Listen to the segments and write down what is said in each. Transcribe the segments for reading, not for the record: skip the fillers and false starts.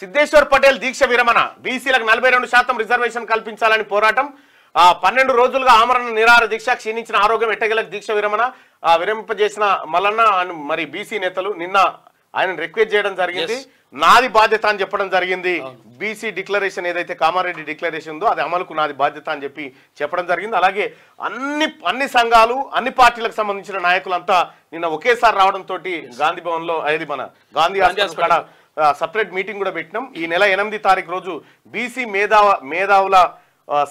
సిద్ధేశ్వర్ పటేల్ దీక్ష విరమణ బీసీలకు 42% రిజర్వేషన్ కల్పించాలని పోరాటం 12 రోజులుగా ఆమరణ నిరాహార దీక్ష క్షీణించిన ఆరోగ్యం ఎట్టగలకు దీక్ష విరమణ విరమింపజేసిన మల్లన్న మరి బీసీ నేతలు నిన్న ఆయన రిక్వెస్ట్ చేయడం జరిగింది నాది బాధ్యత అని చెప్పడం జరిగింది బీసీ డిక్లరేషన్ ఏదైతే కామారెడ్డి డిక్లరేషన్ ఉందో అది అమలుకు నాది బాధ్యత అని చెప్పి చెప్పడం జరిగింది అలాగే అన్ని సంఘాలు అన్ని పార్టీలకు సంబంధించిన నాయకులంతా నిన్న ఒకేసారి రావడం తోటి గాంధీ భవన్ లో అది మన గాంధీ హాస్పిటల్ సపరేట్ మీటింగ్ కూడా పెట్టినాం ఈ నెల 8వ తారీఖు రోజు బీసీ మేధావుల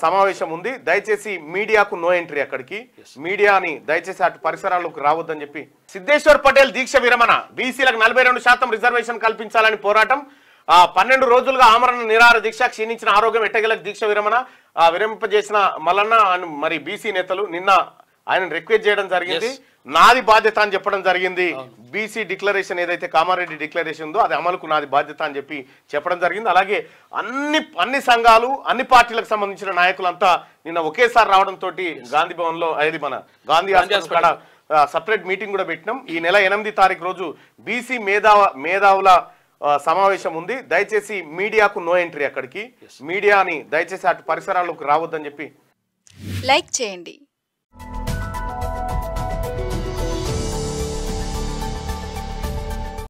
సమావేశం ఉంది దయచేసి మీడియాకు నో ఎంట్రీ అక్కడికి మీడియాని దయచేసి అటు పరిసరాలకు రావద్దని చెప్పి సిద్ధేశ్వర్ పటేల్ దీక్ష విరమణ బీసీలకు 42% రిజర్వేషన్ కల్పించాలని పోరాటం 12 రోజులుగా ఆమరణ నిరాహార దీక్ష క్షీణించిన ఆరోగ్యం ఎట్టగలకు దీక్ష విరమణ విరమింపజేసిన మల్లన్న మరి బీసీ నేతలు నిన్న ఆయన రిక్వెస్ట్ చేయడం జరిగింది నాది బాధ్యత అని చెప్పడం జరిగింది బీసీ డిక్లరేషన్ ఏదైతే కామారెడ్డి డిక్లరేషన్ ఉందో అది అమలుకు నాది బాధ్యత అని చెప్పి చెప్పడం జరిగింది అలాగే అన్ని సంఘాలు అన్ని పార్టీలకు సంబంధించిన నాయకులంతా నిన్న ఒకేసారి రావడం తోటి గాంధీ భవన్ లో అది మన గాంధీ హాస్పిటల్ సపరేట్ మీటింగ్ కూడా పెట్టినాం ఈ నెల 8వ తారీఖు రోజు బీసీ మేధావుల సమావేశం ఉంది దయచేసి మీడియాకు నో ఎంట్రీ అక్కడికి మీడియాని దయచేసి అటు పరిసరాలకు రావద్దని చెప్పి లైక్ చేయండి